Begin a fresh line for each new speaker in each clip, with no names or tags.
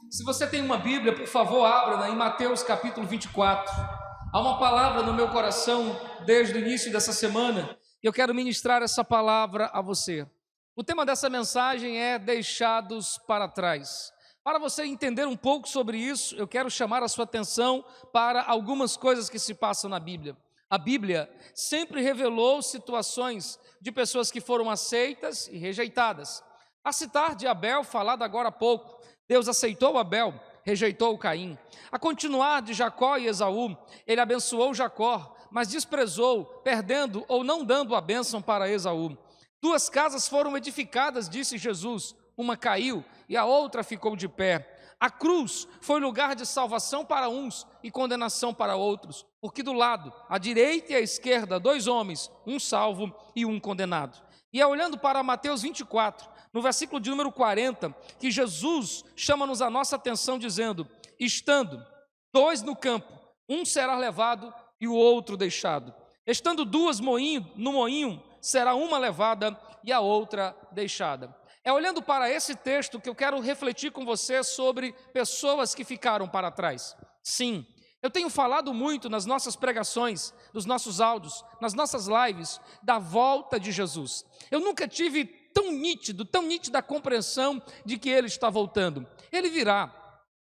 Se você tem uma Bíblia, por favor, abra em Mateus capítulo 24. Há uma palavra no meu coração desde o início dessa semana e eu quero ministrar essa palavra a você. O tema dessa mensagem é deixados para trás. Para você entender um pouco sobre isso, eu quero chamar a sua atenção para algumas coisas que se passam na Bíblia. A Bíblia sempre revelou situações de pessoas que foram aceitas e rejeitadas. A citar de Abel, falado agora há pouco, Deus aceitou Abel, rejeitou Caim. A continuar de Jacó e Esaú, ele abençoou Jacó, mas desprezou, perdendo ou não dando a bênção para Esaú. Duas casas foram edificadas, disse Jesus, uma caiu e a outra ficou de pé. A cruz foi lugar de salvação para uns e condenação para outros, porque do lado, à direita e à esquerda, dois homens, um salvo e um condenado. E é olhando para Mateus 24, no versículo de número 40, que Jesus chama-nos a nossa atenção dizendo: estando dois no campo, um será levado e o outro deixado. Estando duas no moinho, será uma levada e a outra deixada. É olhando para esse texto que eu quero refletir com você sobre pessoas que ficaram para trás. Sim, eu tenho falado muito nas nossas pregações, nos nossos áudios, nas nossas lives, da volta de Jesus. Eu nunca tive tão nítida a compreensão de que Ele está voltando. Ele virá.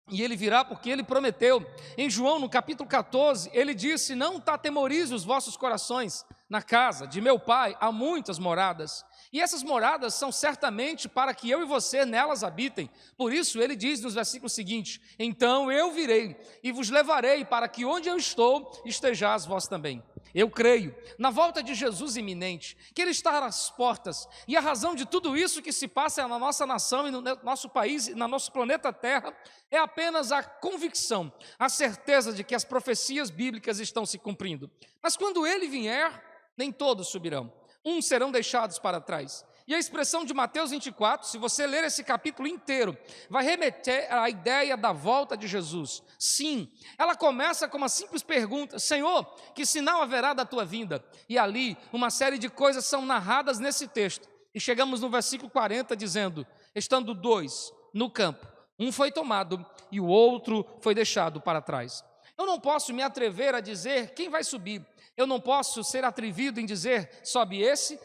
E Ele virá porque Ele prometeu. Em João, no capítulo 14, Ele disse: não atemorize os vossos corações, na casa de meu Pai há muitas moradas. E essas moradas são certamente para que eu e você nelas habitem. Por isso Ele diz nos versículos seguintes: então eu virei e vos levarei para que onde eu estou, estejais vós também. Eu creio na volta de Jesus iminente, que Ele está às portas, e a razão de tudo isso que se passa na nossa nação e no nosso país, e no nosso planeta Terra, é apenas a convicção, a certeza de que as profecias bíblicas estão se cumprindo. Mas quando Ele vier, nem todos subirão, uns serão deixados para trás. E a expressão de Mateus 24, se você ler esse capítulo inteiro, vai remeter à ideia da volta de Jesus. Sim, ela começa com uma simples pergunta: Senhor, que sinal haverá da tua vinda? E ali, uma série de coisas são narradas nesse texto. E chegamos no versículo 40 dizendo: estando dois no campo, um foi tomado e o outro foi deixado para trás. Eu não posso me atrever a dizer quem vai subir. Eu não posso ser atrevido em dizer sobe esse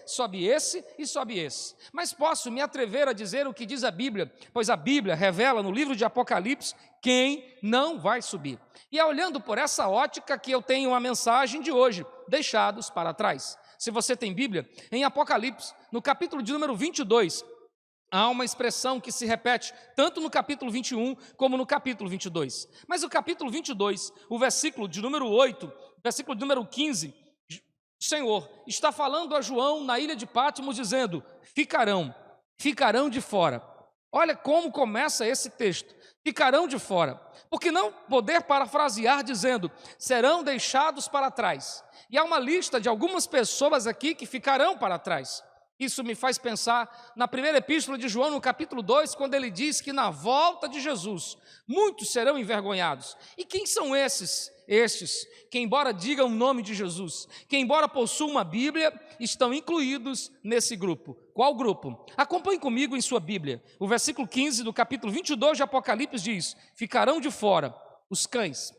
e sobe esse. Mas posso me atrever a dizer o que diz a Bíblia, pois a Bíblia revela no livro de Apocalipse quem não vai subir. E é olhando por essa ótica que eu tenho a mensagem de hoje: deixados para trás. Se você tem Bíblia, em Apocalipse, no capítulo de número 22, há uma expressão que se repete tanto no capítulo 21 como no capítulo 22. Mas o capítulo 22, o versículo de número 8, versículo de número 15, o Senhor está falando a João na ilha de Patmos dizendo: ficarão de fora. Olha como começa esse texto: ficarão de fora. Porque não poder parafrasear dizendo: serão deixados para trás. E há uma lista de algumas pessoas aqui que ficarão para trás. Isso me faz pensar na primeira epístola de João, no capítulo 2, quando ele diz que na volta de Jesus, muitos serão envergonhados. E quem são esses? Estes, que embora digam o nome de Jesus, que embora possuam uma Bíblia, estão incluídos nesse grupo. Qual grupo? Acompanhe comigo em sua Bíblia. O versículo 15 do capítulo 22 de Apocalipse diz: ficarão de fora os cães,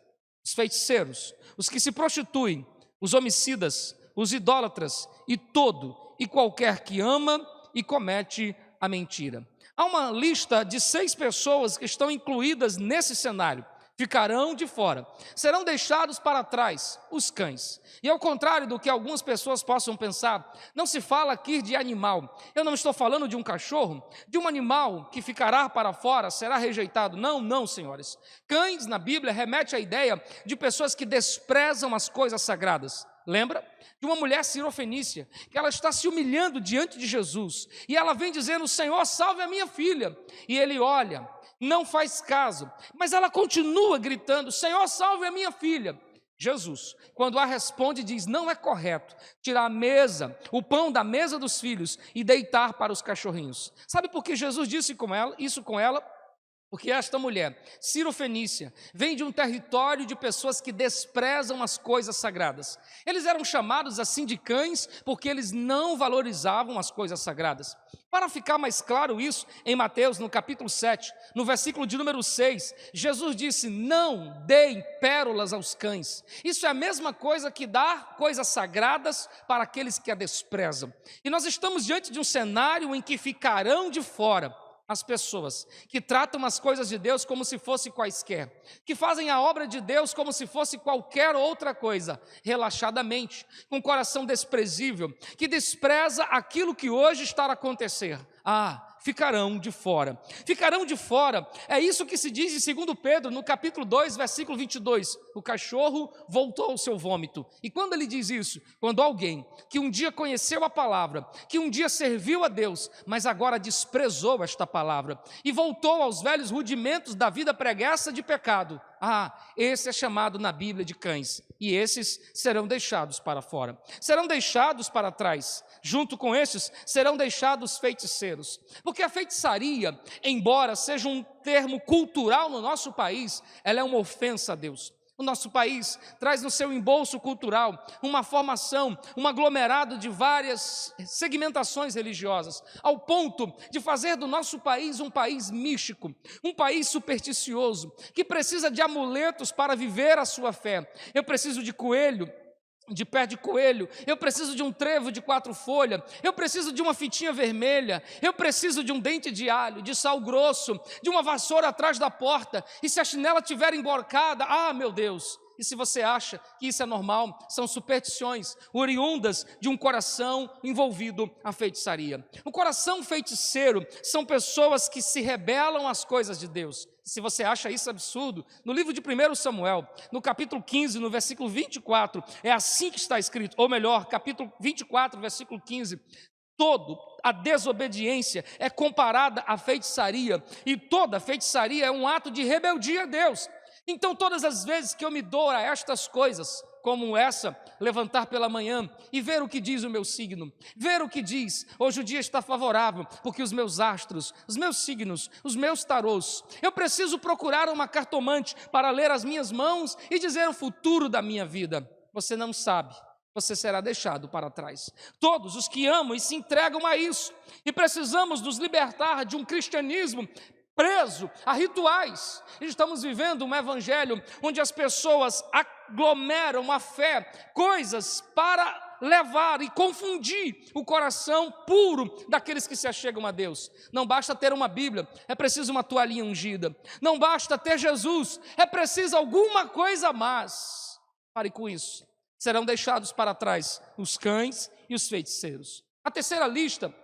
os feiticeiros, os que se prostituem, os homicidas, os idólatras e todo e qualquer que ama e comete a mentira. Há uma lista de 6 pessoas que estão incluídas nesse cenário. Ficarão de fora, serão deixados para trás os cães. E ao contrário do que algumas pessoas possam pensar, não se fala aqui de animal. Eu não estou falando de um cachorro, de um animal que ficará para fora, será rejeitado. Não, senhores. Cães na Bíblia remete à ideia de pessoas que desprezam as coisas sagradas. Lembra? De uma mulher cirofenícia, que ela está se humilhando diante de Jesus, e ela vem dizendo: Senhor, salve a minha filha. E ele olha, não faz caso, mas ela continua gritando: Senhor, salve a minha filha. Jesus, quando a responde, diz: não é correto tirar a mesa, o pão da mesa dos filhos e deitar para os cachorrinhos. Sabe por que Jesus disse isso com ela? Porque esta mulher, cirofenícia, vem de um território de pessoas que desprezam as coisas sagradas. Eles eram chamados assim de cães porque eles não valorizavam as coisas sagradas. Para ficar mais claro isso, em Mateus, no capítulo 7, no versículo de número 6, Jesus disse: não deem pérolas aos cães. Isso é a mesma coisa que dar coisas sagradas para aqueles que a desprezam. E nós estamos diante de um cenário em que ficarão de fora as pessoas que tratam as coisas de Deus como se fossem quaisquer, que fazem a obra de Deus como se fosse qualquer outra coisa, relaxadamente, com um coração desprezível, que despreza aquilo que hoje está a acontecer. Ficarão de fora. Ficarão de fora, é isso que se diz em 2 Pedro, no capítulo 2, versículo 22. O cachorro voltou ao seu vômito. E quando ele diz isso? Quando alguém que um dia conheceu a palavra, que um dia serviu a Deus, mas agora desprezou esta palavra e voltou aos velhos rudimentos da vida preguiça de pecado. Esse é chamado na Bíblia de cães, e esses serão deixados para fora, serão deixados para trás. Junto com estes serão deixados feiticeiros, porque a feitiçaria, embora seja um termo cultural no nosso país, ela é uma ofensa a Deus. O nosso país traz no seu embolso cultural uma formação, um aglomerado de várias segmentações religiosas, ao ponto de fazer do nosso país um país místico, um país supersticioso, que precisa de amuletos para viver a sua fé. Eu preciso de coelho, de pé de coelho, eu preciso de um trevo de 4 folhas, eu preciso de uma fitinha vermelha, eu preciso de um dente de alho, de sal grosso, de uma vassoura atrás da porta, e se a chinela estiver emborcada, meu Deus! E se você acha que isso é normal, são superstições oriundas de um coração envolvido à feitiçaria. O coração feiticeiro são pessoas que se rebelam às coisas de Deus. Se você acha isso absurdo, no livro de 1 Samuel, no capítulo 15, no versículo 24, é assim que está escrito, ou melhor, capítulo 24, versículo 15, a desobediência é comparada à feitiçaria, e toda feitiçaria é um ato de rebeldia a Deus. Então, todas as vezes que eu me dou a estas coisas, como essa, levantar pela manhã e ver o que diz o meu signo, ver o que diz, hoje o dia está favorável, porque os meus astros, os meus signos, os meus tarôs, eu preciso procurar uma cartomante para ler as minhas mãos e dizer o futuro da minha vida. Você não sabe, você será deixado para trás. Todos os que amam e se entregam a isso, e precisamos nos libertar de um cristianismo preso a rituais. Estamos vivendo um evangelho onde as pessoas aglomeram a fé, coisas para levar e confundir o coração puro daqueles que se achegam a Deus. Não basta ter uma Bíblia, é preciso uma toalhinha ungida. Não basta ter Jesus, é preciso alguma coisa a mais. Pare com isso. Serão deixados para trás os cães e os feiticeiros. A terceira lista,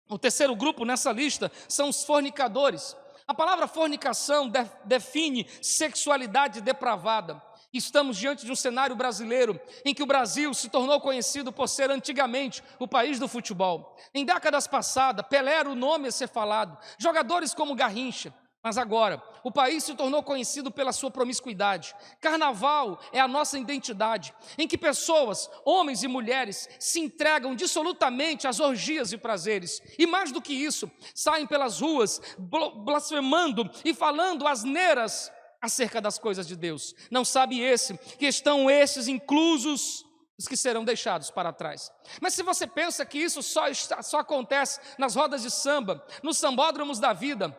o terceiro grupo nessa lista são os fornicadores. A palavra fornicação define sexualidade depravada. Estamos diante de um cenário brasileiro em que o Brasil se tornou conhecido por ser antigamente o país do futebol. Em décadas passadas, Pelé era o nome a ser falado, jogadores como Garrincha. Mas agora, o país se tornou conhecido pela sua promiscuidade. Carnaval é a nossa identidade, em que pessoas, homens e mulheres, se entregam dissolutamente às orgias e prazeres. E mais do que isso, saem pelas ruas blasfemando e falando asneiras acerca das coisas de Deus. Não sabe que estão esses inclusos os que serão deixados para trás. Mas se você pensa que isso só acontece nas rodas de samba, nos sambódromos da vida,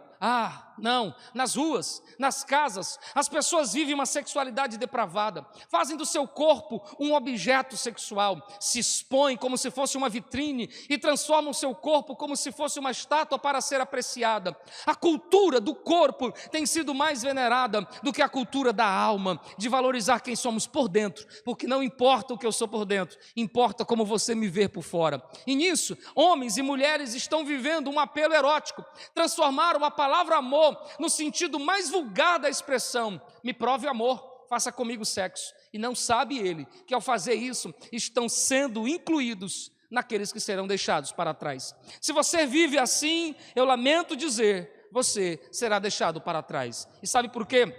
não, nas ruas, nas casas, as pessoas vivem uma sexualidade depravada, fazem do seu corpo um objeto sexual, se expõem como se fosse uma vitrine e transformam o seu corpo como se fosse uma estátua para ser apreciada. A cultura do corpo tem sido mais venerada do que a cultura da alma, de valorizar quem somos por dentro, porque não importa o que eu sou por dentro, importa como você me vê por fora. E nisso, homens e mulheres estão vivendo um apelo erótico, transformaram a palavra amor no sentido mais vulgar da expressão. Me prove amor, faça comigo sexo. E não sabe ele que ao fazer isso estão sendo incluídos naqueles que serão deixados para trás. Se você vive assim, eu lamento dizer, você será deixado para trás. E sabe por quê?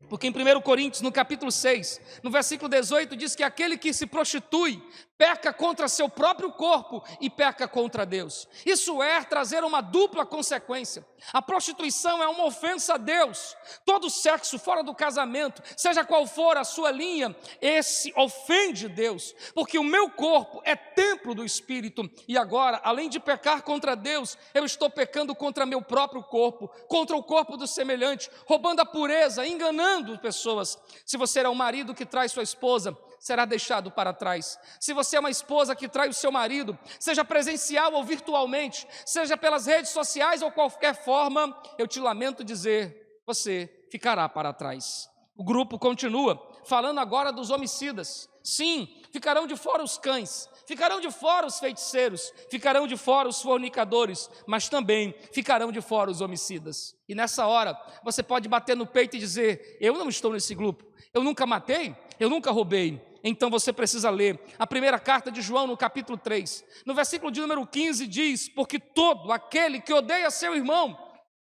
Porque em 1 Coríntios, no capítulo 6, no versículo 18, diz que aquele que se prostitui peca contra seu próprio corpo e peca contra Deus. Isso é trazer uma dupla consequência. A prostituição é uma ofensa a Deus. Todo sexo fora do casamento, seja qual for a sua linha, esse ofende Deus. Porque o meu corpo é templo do Espírito. E agora, além de pecar contra Deus, eu estou pecando contra meu próprio corpo, contra o corpo do semelhante, roubando a pureza, enganando pessoas. Se você é um marido que trai sua esposa, será deixado para trás. Se você é uma esposa que trai o seu marido, seja presencial ou virtualmente, seja pelas redes sociais ou qualquer forma, eu te lamento dizer, você ficará para trás. O grupo continua falando agora dos homicidas. Sim, ficarão de fora os cães, ficarão de fora os feiticeiros, ficarão de fora os fornicadores, mas também ficarão de fora os homicidas. E nessa hora, você pode bater no peito e dizer, eu não estou nesse grupo, eu nunca matei, eu nunca roubei. Então você precisa ler a primeira carta de João no capítulo 3, no versículo de número 15 diz, porque todo aquele que odeia seu irmão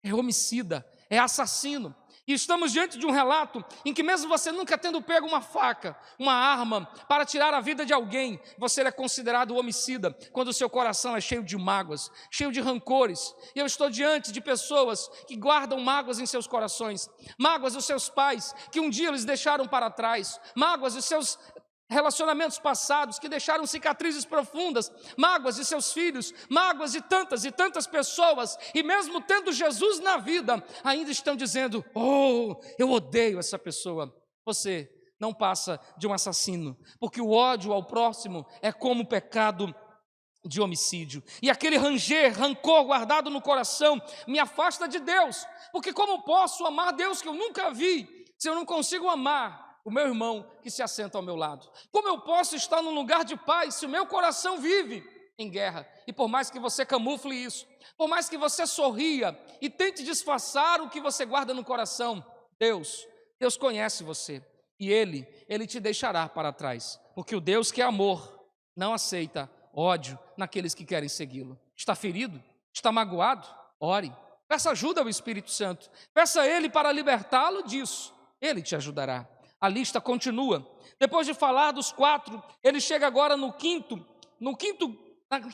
é homicida, é assassino. E estamos diante de um relato em que mesmo você nunca tendo pego uma faca, uma arma para tirar a vida de alguém, você é considerado homicida quando o seu coração é cheio de mágoas, cheio de rancores. E eu estou diante de pessoas que guardam mágoas em seus corações, mágoas dos seus pais que um dia eles deixaram para trás, mágoas dos seus relacionamentos passados que deixaram cicatrizes profundas, mágoas de seus filhos, mágoas de tantas e tantas pessoas, e mesmo tendo Jesus na vida, ainda estão dizendo, oh, eu odeio essa pessoa. Você não passa de um assassino, porque o ódio ao próximo é como o pecado de homicídio, e aquele rancor guardado no coração me afasta de Deus, porque como posso amar Deus que eu nunca vi, se eu não consigo amar o meu irmão que se assenta ao meu lado? Como eu posso estar num lugar de paz se o meu coração vive em guerra? E por mais que você camufle isso, por mais que você sorria e tente disfarçar o que você guarda no coração, Deus conhece você e Ele te deixará para trás, porque o Deus que é amor não aceita ódio naqueles que querem segui-lo. Está ferido? Está magoado? Ore, peça ajuda ao Espírito Santo, peça a Ele para libertá-lo disso, Ele te ajudará. A lista continua. Depois de falar dos 4, ele chega agora na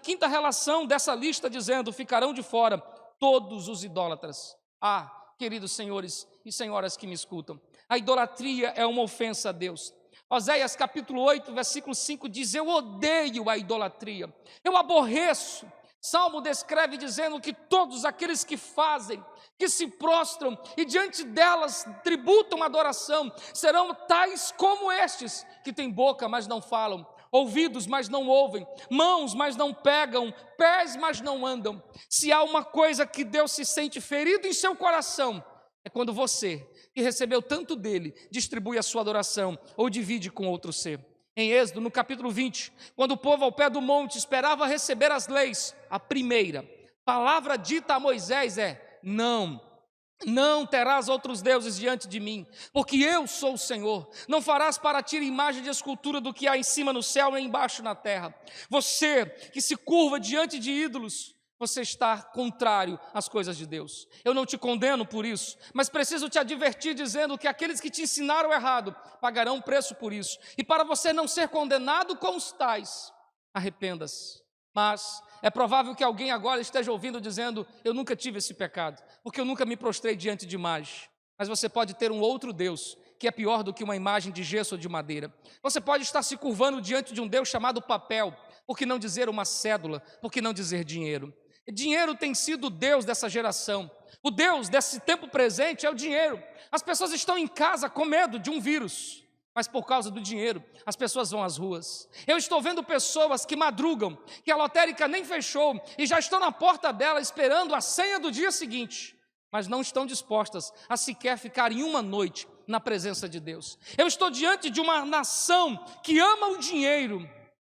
quinta relação dessa lista, dizendo, ficarão de fora todos os idólatras. Ah, queridos senhores e senhoras que me escutam, a idolatria é uma ofensa a Deus. Oséias capítulo 8, versículo 5 diz, eu odeio a idolatria, eu aborreço. Salmo descreve dizendo que todos aqueles que fazem, que se prostram e diante delas tributam adoração, serão tais como estes, que têm boca, mas não falam, ouvidos, mas não ouvem, mãos, mas não pegam, pés, mas não andam. Se há uma coisa que Deus se sente ferido em seu coração, é quando você, que recebeu tanto dele, distribui a sua adoração ou divide com outro ser. Em Êxodo, no capítulo 20, quando o povo ao pé do monte esperava receber as leis, a primeira palavra dita a Moisés é, não terás outros deuses diante de mim, porque eu sou o Senhor. Não farás para ti imagem de escultura do que há em cima no céu e embaixo na terra. Você que se curva diante de ídolos, você está contrário às coisas de Deus. Eu não te condeno por isso, mas preciso te advertir dizendo que aqueles que te ensinaram errado pagarão um preço por isso. E para você não ser condenado com os tais, arrependa-se. Mas é provável que alguém agora esteja ouvindo dizendo, eu nunca tive esse pecado, porque eu nunca me prostrei diante de imagem. Mas você pode ter um outro Deus, que é pior do que uma imagem de gesso ou de madeira. Você pode estar se curvando diante de um Deus chamado papel, por que não dizer uma cédula, por que não dizer dinheiro? Dinheiro tem sido o Deus dessa geração. O Deus desse tempo presente é o dinheiro. As pessoas estão em casa com medo de um vírus, mas por causa do dinheiro, as pessoas vão às ruas. Eu estou vendo pessoas que madrugam, que a lotérica nem fechou e já estão na porta dela esperando a senha do dia seguinte, mas não estão dispostas a sequer ficar em uma noite na presença de Deus. Eu estou diante de uma nação que ama o dinheiro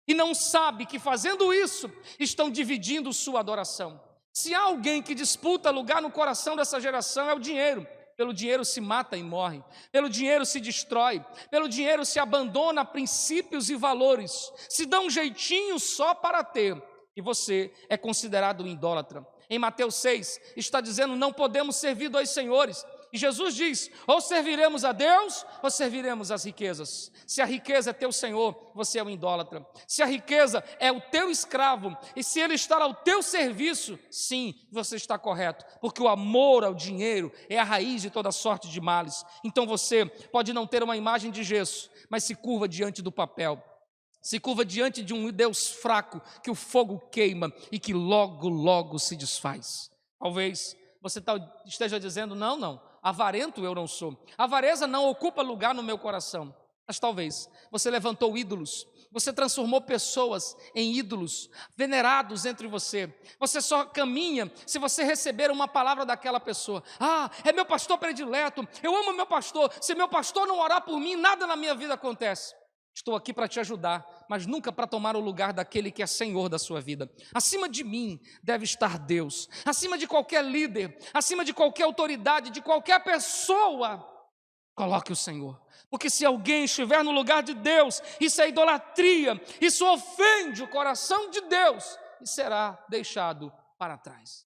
e não sabe que fazendo isso, estão dividindo sua adoração. Se há alguém que disputa lugar no coração dessa geração, é o dinheiro. Pelo dinheiro se mata e morre, pelo dinheiro se destrói, pelo dinheiro se abandona princípios e valores, se dá um jeitinho só para ter, e você é considerado um idólatra. Em Mateus 6, está dizendo, não podemos servir dois senhores, E Jesus diz: ou serviremos a Deus, ou serviremos às riquezas. Se a riqueza é teu senhor, você é um idólatra. Se a riqueza é o teu escravo, e se ele está ao teu serviço, sim, você está correto, porque o amor ao dinheiro é a raiz de toda sorte de males. Então você pode não ter uma imagem de gesso, mas se curva diante do papel. Se curva diante de um Deus fraco, que o fogo queima e que logo, logo se desfaz. Talvez você esteja dizendo: não, avarento eu não sou. A avareza não ocupa lugar no meu coração. Mas talvez você levantou ídolos, você transformou pessoas em ídolos venerados entre você. Você só caminha se você receber uma palavra daquela pessoa. Ah, é meu pastor predileto, eu amo meu pastor. Se meu pastor não orar por mim, nada na minha vida acontece. Estou aqui para te ajudar, mas nunca para tomar o lugar daquele que é Senhor da sua vida. Acima de mim deve estar Deus, acima de qualquer líder, acima de qualquer autoridade, de qualquer pessoa, coloque o Senhor. Porque se alguém estiver no lugar de Deus, isso é idolatria, isso ofende o coração de Deus e será deixado para trás.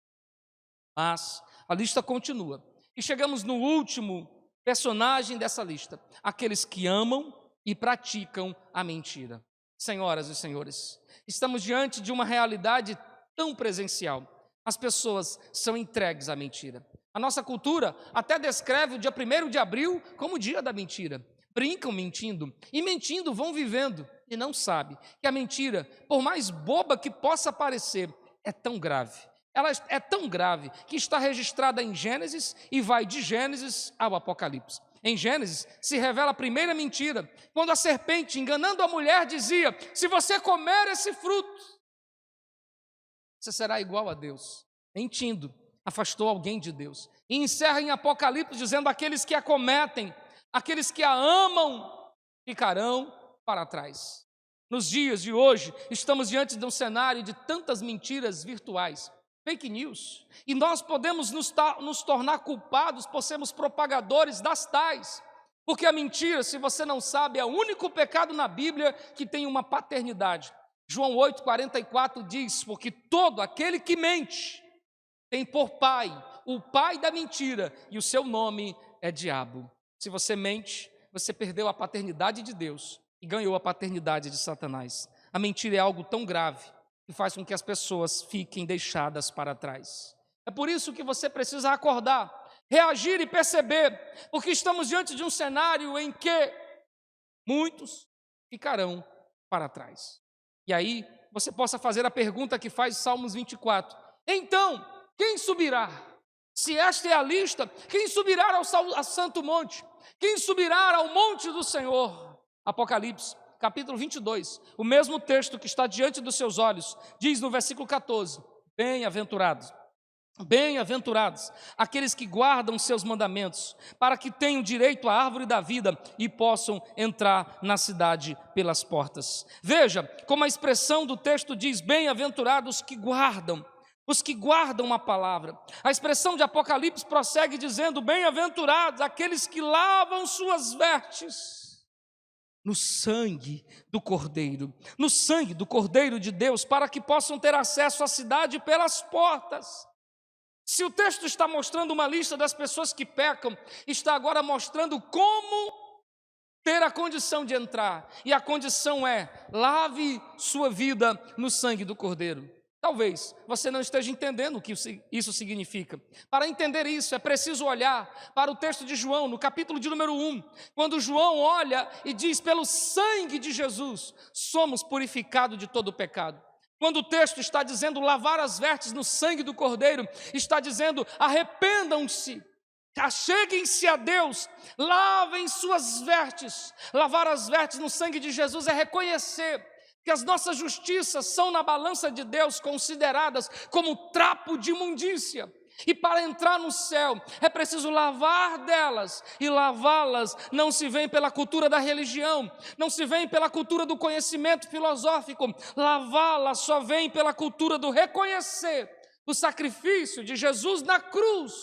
Mas a lista continua e chegamos no último personagem dessa lista: aqueles que amam e praticam a mentira. Senhoras e senhores, estamos diante de uma realidade tão presencial. As pessoas são entregues à mentira. A nossa cultura até descreve o dia 1º de abril como o dia da mentira. Brincam mentindo, e mentindo vão vivendo, e não sabem que a mentira, por mais boba que possa parecer, é tão grave. Ela é tão grave que está registrada em Gênesis e vai de Gênesis ao Apocalipse. Em Gênesis se revela a primeira mentira, quando a serpente, enganando a mulher, dizia: se você comer esse fruto, você será igual a Deus. Mentindo, afastou alguém de Deus. E encerra em Apocalipse dizendo: aqueles que a cometem, aqueles que a amam, ficarão para trás. Nos dias de hoje, estamos diante de um cenário de tantas mentiras virtuais, fake news, e nós podemos nos tornar culpados por sermos propagadores das tais, porque a mentira, se você não sabe, é o único pecado na Bíblia que tem uma paternidade. João 8,44 diz: porque todo aquele que mente tem por pai o pai da mentira, e o seu nome é diabo. Se você mente, você perdeu a paternidade de Deus e ganhou a paternidade de Satanás. A mentira é algo tão grave que faz com que as pessoas fiquem deixadas para trás. É por isso que você precisa acordar, reagir e perceber, porque estamos diante de um cenário em que muitos ficarão para trás. E aí você possa fazer a pergunta que faz Salmos 24: então, quem subirá? Se esta é a lista, quem subirá ao santo monte? Quem subirá ao monte do Senhor? Apocalipse capítulo 22, o mesmo texto que está diante dos seus olhos, diz no versículo 14: bem-aventurados, bem-aventurados aqueles que guardam seus mandamentos, para que tenham direito à árvore da vida e possam entrar na cidade pelas portas. Veja como a expressão do texto diz: bem-aventurados que guardam, os que guardam a palavra. A expressão de Apocalipse prossegue dizendo: bem-aventurados aqueles que lavam suas vestes no sangue do Cordeiro, no sangue do Cordeiro de Deus, para que possam ter acesso à cidade pelas portas. Se o texto está mostrando uma lista das pessoas que pecam, está agora mostrando como ter a condição de entrar, e a condição é: lave sua vida no sangue do Cordeiro. Talvez você não esteja entendendo o que isso significa. Para entender isso, é preciso olhar para o texto de João, no capítulo de número 1, quando João olha e diz: pelo sangue de Jesus, somos purificados de todo o pecado. Quando o texto está dizendo lavar as vestes no sangue do Cordeiro, está dizendo: arrependam-se, acheguem-se a Deus, lavem suas vestes. Lavar as vestes no sangue de Jesus é reconhecer que as nossas justiças são na balança de Deus consideradas como trapo de imundícia. E para entrar no céu é preciso lavar delas, e lavá-las não se vem pela cultura da religião, não se vem pela cultura do conhecimento filosófico, lavá-las só vem pela cultura do reconhecer o sacrifício de Jesus na cruz.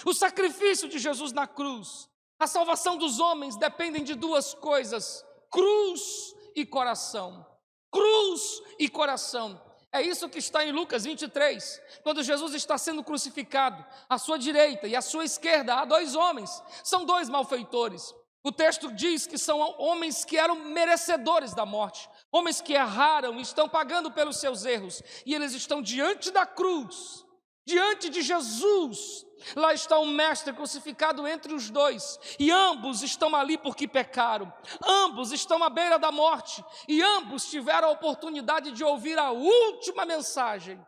O sacrifício de Jesus na cruz. A salvação dos homens dependem de duas coisas: cruz e coração. Cruz e coração. É isso que está em Lucas 23, quando Jesus está sendo crucificado. À sua direita e à sua esquerda há dois homens, são dois malfeitores. O texto diz que são homens que eram merecedores da morte, homens que erraram e estão pagando pelos seus erros, e eles estão diante da cruz, diante de Jesus. Lá está o mestre crucificado entre os dois, e ambos estão ali porque pecaram, ambos estão à beira da morte, e ambos tiveram a oportunidade de ouvir a última mensagem.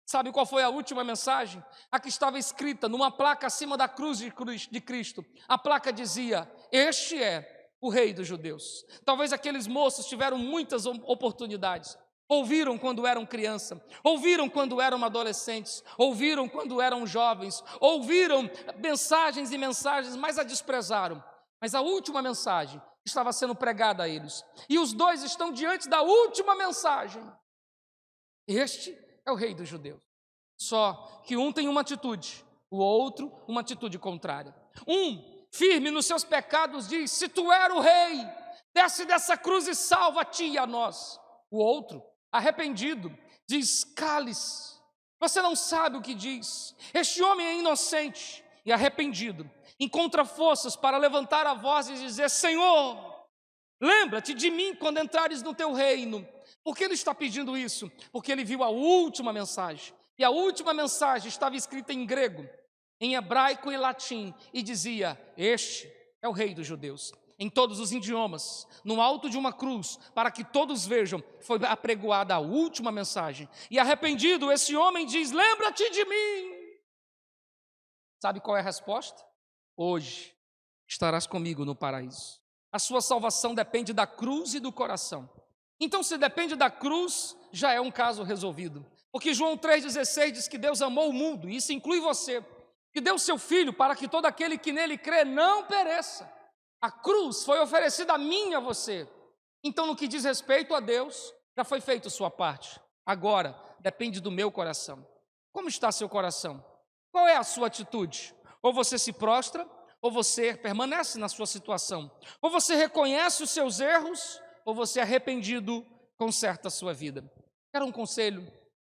Sabe qual foi a última mensagem? A que estava escrita numa placa acima da cruz de Cristo. A placa dizia: este é o Rei dos Judeus. Talvez aqueles moços tiveram muitas oportunidades. Ouviram quando eram criança, ouviram quando eram adolescentes, ouviram quando eram jovens, ouviram mensagens e mensagens, mas a desprezaram. Mas a última mensagem estava sendo pregada a eles, e os dois estão diante da última mensagem. Este é o Rei dos Judeus. Só que um tem uma atitude, o outro uma atitude contrária. Um, firme nos seus pecados, diz: se tu és o rei, desce dessa cruz e salva a ti e a nós. O outro, arrependido, diz: cale-se, você não sabe o que diz. Este homem é inocente. E arrependido, encontra forças para levantar a voz e dizer: Senhor, lembra-te de mim quando entrares no teu reino. Por que ele está pedindo isso? Porque ele viu a última mensagem, e a última mensagem estava escrita em grego, em hebraico e latim, e dizia: este é o Rei dos Judeus. Em todos os idiomas, no alto de uma cruz, para que todos vejam, foi apregoada a última mensagem. E arrependido, esse homem diz: lembra-te de mim. Sabe qual é a resposta? Hoje estarás comigo no paraíso. A sua salvação depende da cruz e do coração. Então, se depende da cruz, já é um caso resolvido. Porque João 3,16 diz que Deus amou o mundo, e isso inclui você, que deu seu Filho para que todo aquele que nele crê não pereça. A cruz foi oferecida a mim e a você. Então, no que diz respeito a Deus, já foi feita a sua parte. Agora, depende do meu coração. Como está seu coração? Qual é a sua atitude? Ou você se prostra, ou você permanece na sua situação. Ou você reconhece os seus erros, ou você, arrependido, conserta a sua vida. Quero um conselho?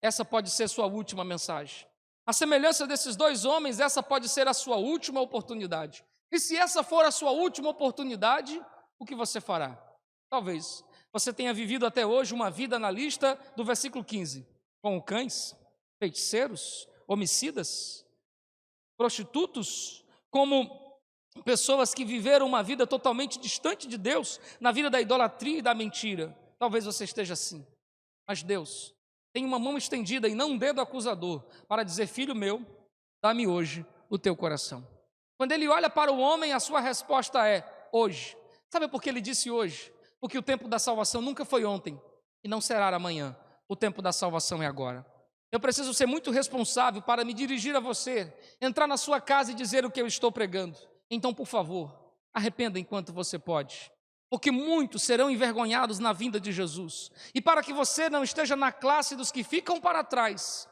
Essa pode ser sua última mensagem. A semelhança desses dois homens, essa pode ser a sua última oportunidade. E se essa for a sua última oportunidade, o que você fará? Talvez você tenha vivido até hoje uma vida na lista do versículo 15, com cães, feiticeiros, homicidas, prostitutos, como pessoas que viveram uma vida totalmente distante de Deus, na vida da idolatria e da mentira. Talvez você esteja assim, mas Deus tem uma mão estendida e não um dedo acusador para dizer: filho meu, dá-me hoje o teu coração. Quando ele olha para o homem, a sua resposta é: hoje. Sabe por que ele disse hoje? Porque o tempo da salvação nunca foi ontem e não será amanhã. O tempo da salvação é agora. Eu preciso ser muito responsável para me dirigir a você, entrar na sua casa e dizer o que eu estou pregando. Então, por favor, arrependa enquanto você pode, porque muitos serão envergonhados na vinda de Jesus. E para que você não esteja na classe dos que ficam para trás,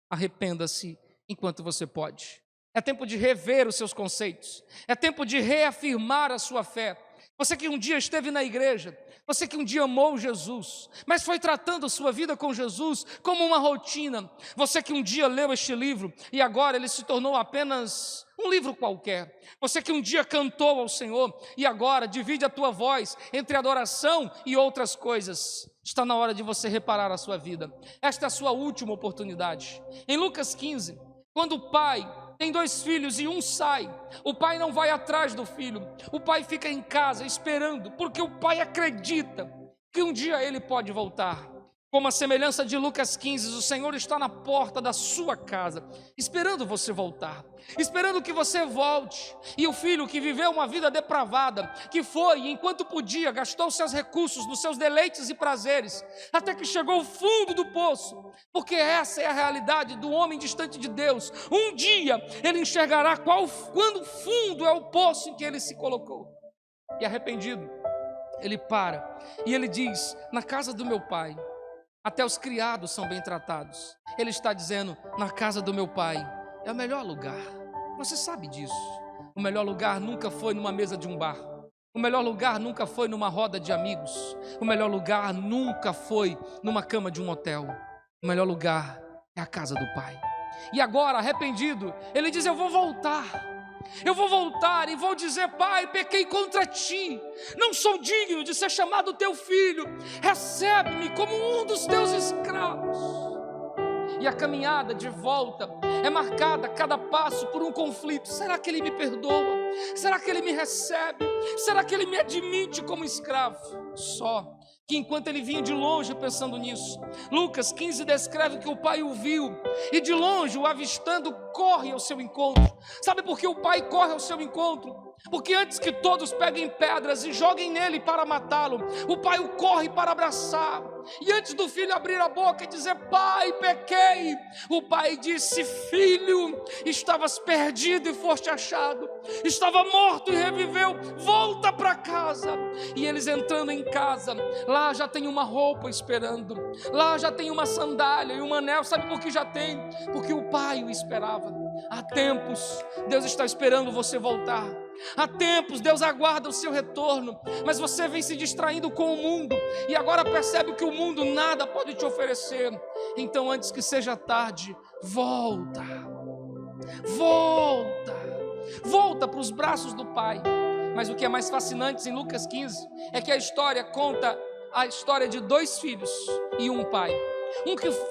arrependa-se enquanto você pode. É tempo de rever os seus conceitos, é tempo de reafirmar a sua fé. Você que um dia esteve na igreja, você que um dia amou Jesus, mas foi tratando a sua vida com Jesus como uma rotina. Você que um dia leu este livro e agora ele se tornou apenas um livro qualquer. Você que um dia cantou ao Senhor e agora divide a tua voz entre adoração e outras coisas. Está na hora de você reparar a sua vida. Esta é a sua última oportunidade. Em Lucas 15, quando o pai tem dois filhos e um sai, o pai não vai atrás do filho, o pai fica em casa esperando, porque o pai acredita que um dia ele pode voltar. Como a semelhança de Lucas 15, o Senhor está na porta da sua casa, esperando você voltar, esperando que você volte. E o filho que viveu uma vida depravada, que foi, enquanto podia, gastou seus recursos nos seus deleites e prazeres, até que chegou ao fundo do poço, porque essa é a realidade do homem distante de Deus. Um dia ele enxergará quando fundo é o poço em que ele se colocou. E arrependido, ele para e ele diz: na casa do meu pai até os criados são bem tratados. Ele está dizendo: na casa do meu pai é o melhor lugar. Você sabe disso. O melhor lugar nunca foi numa mesa de um bar. O melhor lugar nunca foi numa roda de amigos. O melhor lugar nunca foi numa cama de um hotel. O melhor lugar é a casa do Pai. E agora, arrependido, ele diz: eu vou voltar e vou dizer: Pai, pequei contra ti, não sou digno de ser chamado teu filho, recebe-me como um dos teus escravos. E a caminhada de volta é marcada, cada passo, por um conflito. Será que ele me perdoa? Será que ele me recebe? Será que ele me admite como escravo? Só que enquanto ele vinha de longe pensando nisso, Lucas 15 descreve que o pai o viu e de longe, o avistando, corre ao seu encontro. Sabe por que o pai corre ao seu encontro? Porque antes que todos peguem pedras e joguem nele para matá-lo, o pai o corre para abraçar. E antes do filho abrir a boca e dizer: Pai, pequei, o pai disse: Filho, estavas perdido e foste achado, estava morto e reviveu, volta para casa. E eles entrando em casa, lá já tem uma roupa esperando, lá já tem uma sandália e um anel. Sabe por que já tem? Porque o pai o esperava. Há tempos Deus está esperando você voltar. Há tempos Deus aguarda o seu retorno, mas você vem se distraindo com o mundo e agora percebe que o mundo nada pode te oferecer. Então, antes que seja tarde, volta para os braços do Pai. Mas o que é mais fascinante em Lucas 15 é que a história conta a história de dois filhos e um pai.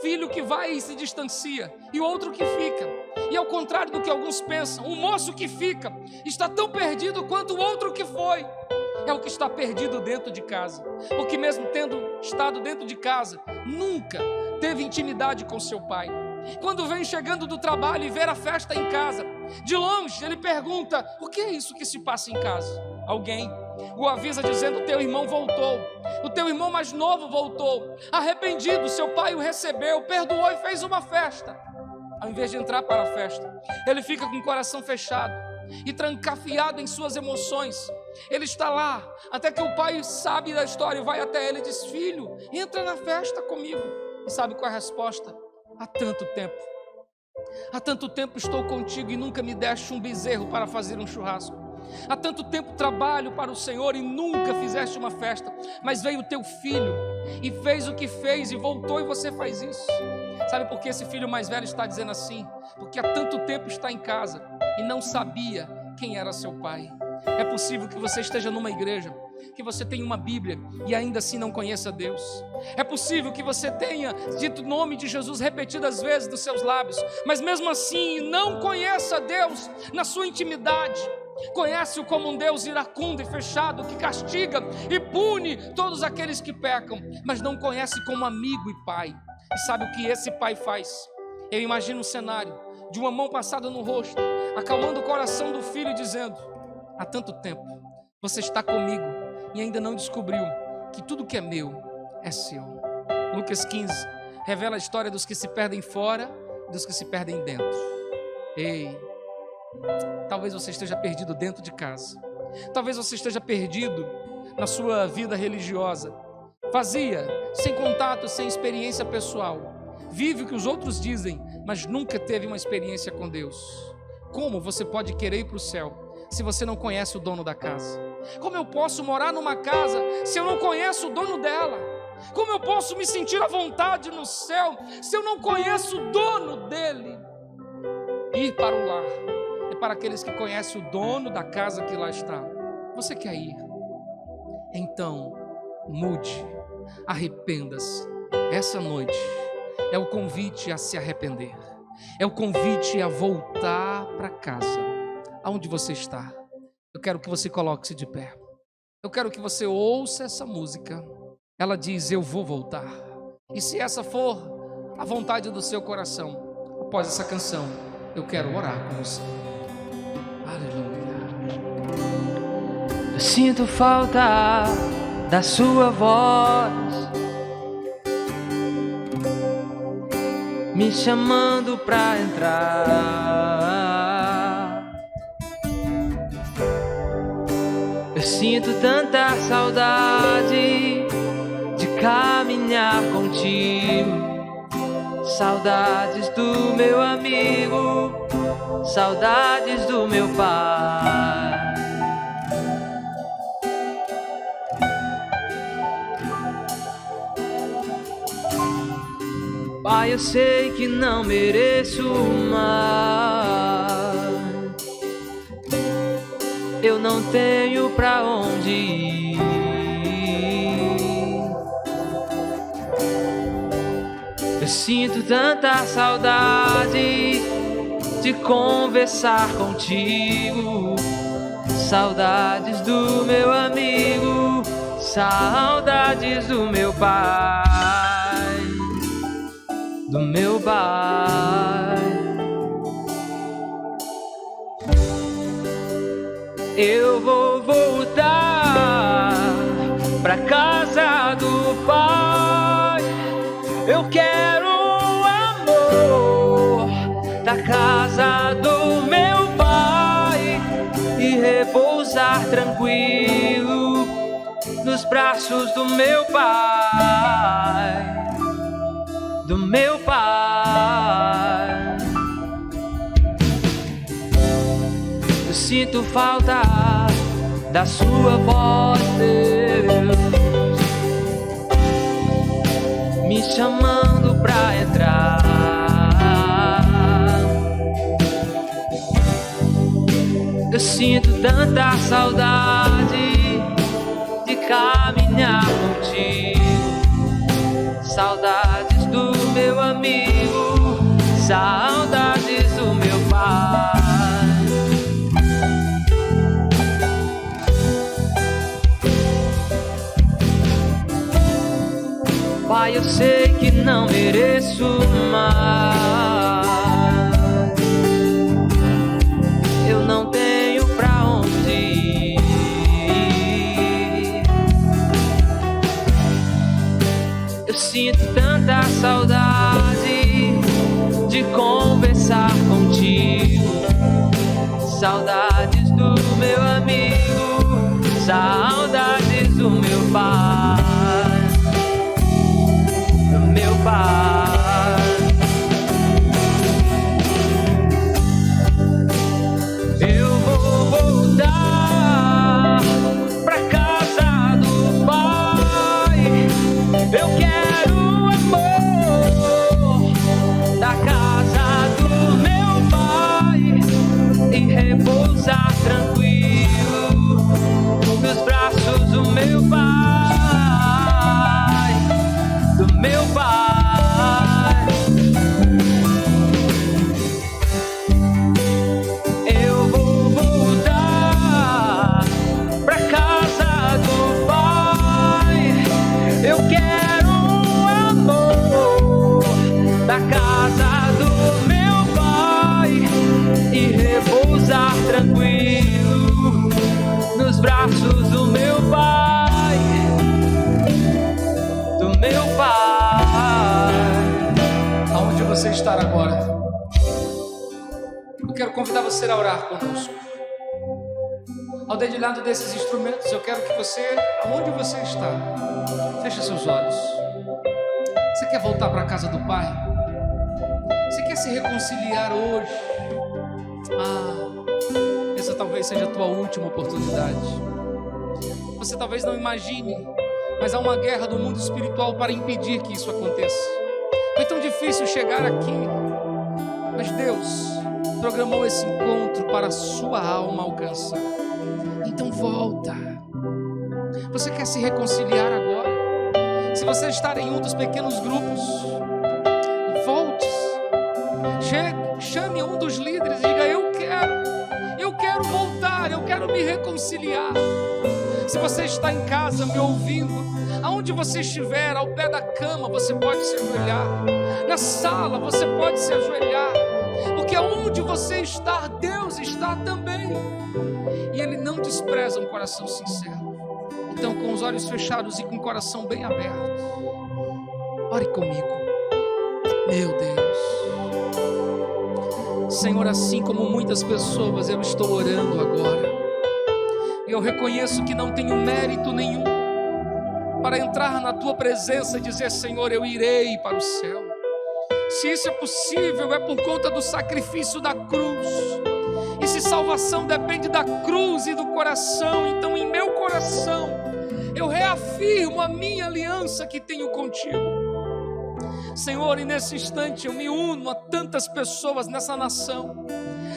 Filho que vai e se distancia e o outro que fica. E ao contrário do que alguns pensam, o moço que fica está tão perdido quanto o outro que foi. É o que está perdido dentro de casa, porque mesmo tendo estado dentro de casa, nunca teve intimidade com seu pai. Quando vem chegando do trabalho e vê a festa em casa, de longe ele pergunta: o que é isso que se passa em casa? Alguém o avisa dizendo: teu irmão voltou, o teu irmão mais novo voltou, arrependido, seu pai o recebeu, perdoou e fez uma festa. Ao invés de entrar para a festa, ele fica com o coração fechado e trancafiado em suas emoções. Ele está lá, até que o pai sabe da história e vai até ele e diz: filho, entra na festa comigo. E sabe qual é a resposta? Há tanto tempo estou contigo e nunca me deste um bezerro para fazer um churrasco. Há tanto tempo trabalho para o Senhor e nunca fizeste uma festa, mas veio o teu filho e fez o que fez e voltou e você faz isso. Sabe por que esse filho mais velho está dizendo assim? Porque há tanto tempo está em casa e não sabia quem era seu pai. É possível que você esteja numa igreja, que você tenha uma Bíblia e ainda assim não conheça Deus. É possível que você tenha dito o nome de Jesus repetidas vezes dos seus lábios, mas mesmo assim não conheça Deus na sua intimidade. Conhece-o como um Deus iracundo e fechado, que castiga e pune todos aqueles que pecam, mas não conhece como amigo e pai. E sabe o que esse pai faz? Eu imagino um cenário de uma mão passada no rosto, acalmando o coração do filho, dizendo: há tanto tempo você está comigo e ainda não descobriu que tudo que é meu é seu. Lucas 15 revela a história dos que se perdem fora e dos que se perdem dentro. Ei, talvez você esteja perdido dentro de casa, talvez você esteja perdido na sua vida religiosa, vazia, sem contato, sem experiência pessoal. Vive o que os outros dizem, mas nunca teve uma experiência com Deus. Como você pode querer ir para o céu se você não conhece o dono da casa? Como eu posso morar numa casa se eu não conheço o dono dela? Como eu posso me sentir à vontade no céu se eu não conheço o dono dele? Ir para o lar é para aqueles que conhecem o dono da casa que lá está. Você quer ir? Então, mude, arrependa-se. Essa noite é o convite a se arrepender, é o convite a voltar para casa. Aonde você está, eu quero que você coloque-se de pé. Eu quero que você ouça essa música. Ela diz: eu vou voltar. E se essa for a vontade do seu coração, após essa canção, eu quero orar com você. Aleluia.
Eu sinto falta da sua voz, me chamando pra entrar. Eu sinto tanta saudade de caminhar contigo, saudades do meu amigo, saudades do meu pai. Pai, eu sei que não mereço mais, eu não tenho pra onde ir. Eu sinto tanta saudade de conversar contigo, saudades do meu amigo, saudades do meu pai, do meu pai. Eu vou voltar pra casa do pai. Eu quero o amor da casa do meu pai e repousar tranquilo nos braços do meu pai, do meu pai. Eu sinto falta da sua voz, Deus, me chamando pra entrar. Eu sinto tanta saudade de caminhar contigo, saudades do meu amigo, saudades do meu pai. Pai, eu sei que não mereço mais, eu não tenho pra onde ir. Eu sinto tanta saudade de conversar contigo, saudades do meu amigo, saudades do meu pai, meu pai. Eu vou voltar pra casa do pai. Eu quero o amor da casa do meu pai e repousar tranquilo nos braços do meu pai, do meu pai. Eu vou voltar pra casa do pai. Eu quero o amor da casa do meu pai e repousar tranquilo nos braços do meu pai, do meu pai.
Aonde você está agora? Eu quero convidar você a orar conosco. Ao dedilhado desses instrumentos, eu quero que você, aonde você está, feche seus olhos. Você quer voltar para a casa do Pai? Você quer se reconciliar hoje? Essa talvez seja a tua última oportunidade. Você talvez não imagine, mas há uma guerra no mundo espiritual para impedir que isso aconteça. Foi tão difícil chegar aqui, mas Deus programou esse encontro para a sua alma alcançar. Então volta. Você quer se reconciliar agora? Se você estar em um dos pequenos grupos, volte. Chame um dos líderes e diga: eu quero voltar, eu quero me reconciliar. Se você está em casa me ouvindo, aonde você estiver, ao pé da cama, você pode se ajoelhar. Na sala você pode se ajoelhar, porque aonde você está, Deus está também. E Ele não despreza um coração sincero. Então, com os olhos fechados e com o coração bem aberto, ore comigo. Meu Deus, Senhor, assim como muitas pessoas, eu estou orando agora. E eu reconheço que não tenho mérito nenhum para entrar na Tua presença e dizer: Senhor, eu irei para o céu. Se isso é possível, é por conta do sacrifício da cruz. E se salvação depende da cruz e do coração, então em meu coração eu reafirmo a minha aliança que tenho contigo. Senhor, e nesse instante eu me uno a tantas pessoas nessa nação,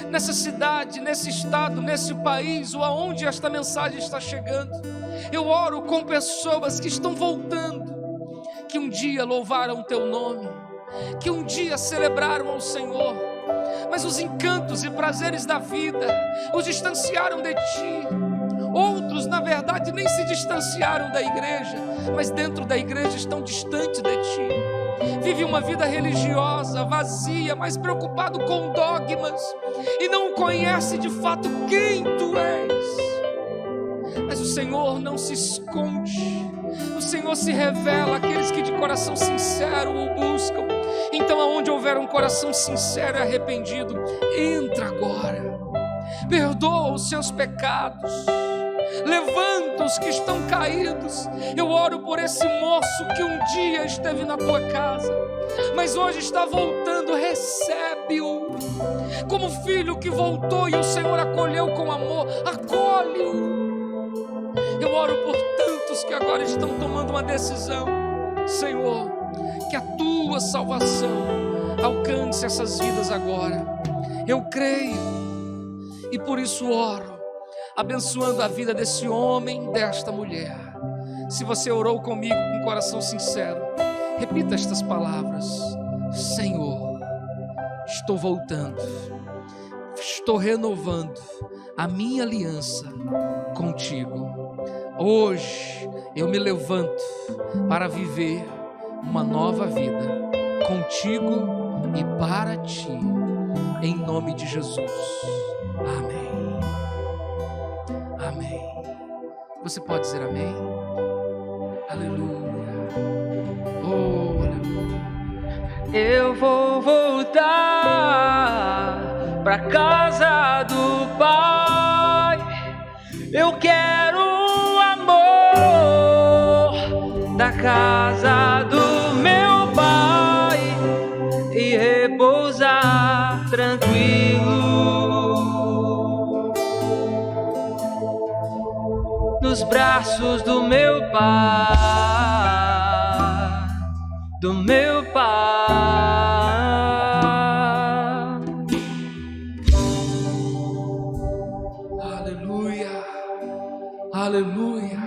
nessa cidade, nesse estado, nesse país, ou aonde esta mensagem está chegando. Eu oro com pessoas que estão voltando, que um dia louvaram o teu nome, que um dia celebraram ao Senhor, mas os encantos e prazeres da vida os distanciaram de ti. Outros, na verdade, nem se distanciaram da igreja, mas dentro da igreja estão distantes de ti. Vive uma vida religiosa, vazia, mas preocupado com dogmas, e não conhece de fato quem tu és. Mas o Senhor não se esconde, o Senhor se revela àqueles que de coração sincero o buscam. Então, aonde houver um coração sincero e arrependido, entra agora, perdoa os seus pecados, levanta os que estão caídos. Eu oro por esse moço que um dia esteve na tua casa, mas hoje está voltando. Recebe-o como filho que voltou e o Senhor acolheu com amor. Acolhe-o. Eu oro por tantos que agora estão tomando uma decisão, Senhor, que a tua salvação alcance essas vidas agora. Eu creio e por isso oro, abençoando a vida desse homem, desta mulher. Se você orou comigo com coração sincero, repita estas palavras: Senhor, estou voltando, estou renovando a minha aliança contigo. Hoje eu me levanto para viver uma nova vida contigo e para ti, em nome de Jesus. Amém. Amém. Você pode dizer amém? Aleluia. Oh, aleluia.
Eu vou voltar pra casa do Pai. Eu quero o amor da casa do meu Pai e repousar tranquilo nos braços do meu Pai, do meu Pai.
Aleluia, aleluia.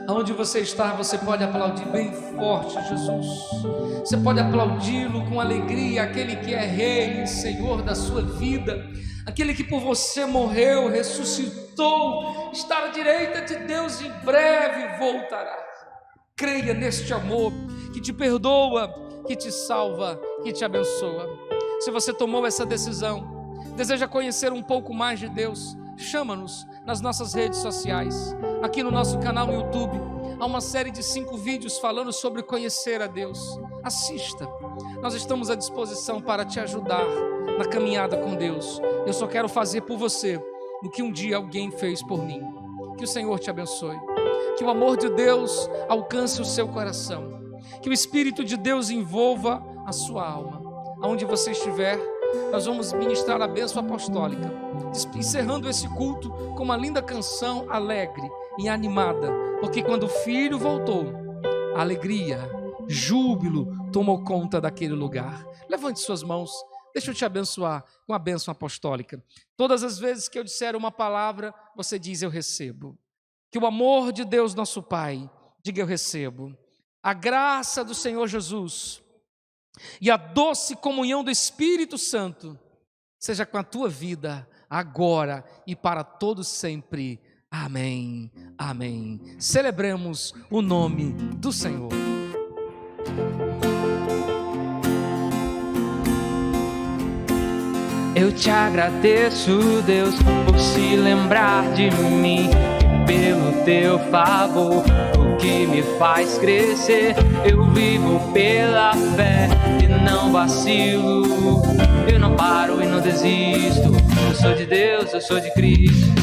Aonde você está, você pode aplaudir bem forte Jesus. Você pode aplaudi-lo com alegria, aquele que é Rei e Senhor da sua vida, aquele que por você morreu, ressuscitou, está à direita de Deus e em breve voltará. Creia neste amor que te perdoa, que te salva, que te abençoa. Se você tomou essa decisão, deseja conhecer um pouco mais de Deus, chama-nos nas nossas redes sociais. Aqui no nosso canal no YouTube há uma série de 5 vídeos falando sobre conhecer a Deus. Assista, nós estamos à disposição para te ajudar na caminhada com Deus. Eu só quero fazer por você o que um dia alguém fez por mim. Que o Senhor te abençoe, que o amor de Deus alcance o seu coração, que o Espírito de Deus envolva a sua alma. Aonde você estiver, nós vamos ministrar a bênção apostólica, encerrando esse culto com uma linda canção alegre e animada, porque quando o Filho voltou, a alegria, júbilo tomou conta daquele lugar. Levante suas mãos, deixa eu te abençoar com a bênção apostólica. Todas as vezes que eu disser uma palavra, você diz: eu recebo. Que o amor de Deus nosso Pai, diga: eu recebo. A graça do Senhor Jesus e a doce comunhão do Espírito Santo seja com a tua vida, agora e para todos sempre. Amém, amém. Celebremos o nome do Senhor.
Eu te agradeço, Deus, por se lembrar de mim e pelo teu favor, o que me faz crescer. Eu vivo pela fé e não vacilo. Eu não paro e não desisto. Eu sou de Deus, eu sou de Cristo.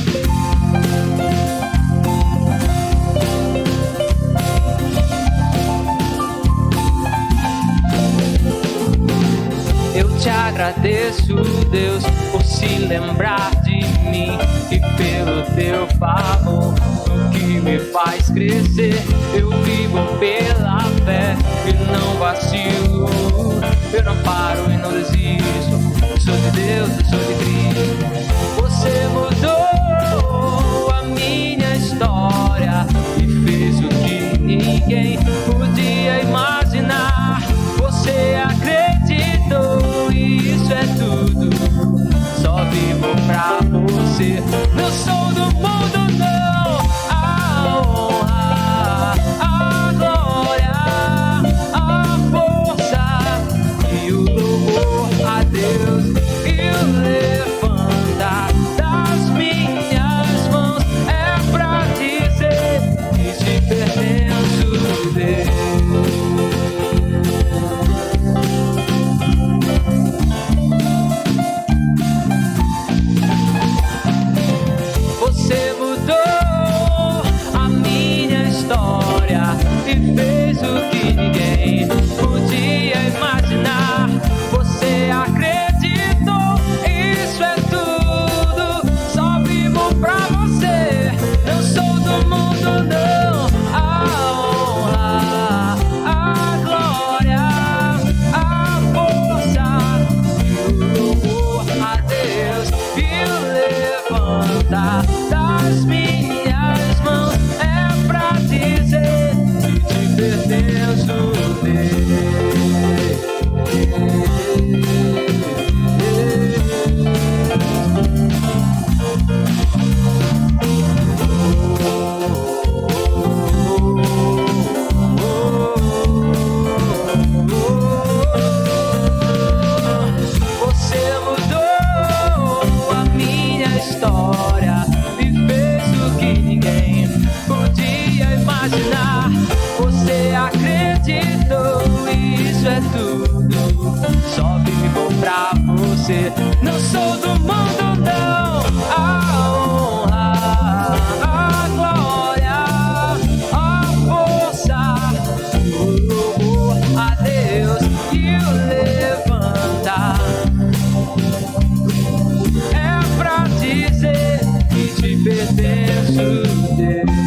Eu te agradeço, Deus, por se lembrar de mim e pelo teu favor, o que me faz crescer. Eu vivo pela fé e não vacilo. Eu não paro e não desisto. Sou de Deus, eu sou de Cristo. Você mudou a minha história e fez o que ninguém podia imaginar. Você acreditou e isso é tudo. Só vivo pra você. Não sou do mundo, não. A honra, a glória, a força e o louvor a Deus e o levantar das minhas mãos é pra dizer que te pertenço, Deus. Você mudou a minha história e fez o que ninguém podia imaginar. Você acreditou, isso é tudo. Só vivo pra você. Não sou do mundo, não. A honra, a glória, a força e o louvor a Deus e o levantar das minhas mãos é pra dizer que te pertenço, Você mudou a minha história e fez o que ninguém podia imaginar. Você acreditou e isso é tudo. Só vivo pra você. Não sou do mundo, não. A honra, a glória, a força, o louvor a Deus e o levantar é pra dizer que te pertenço, Deus.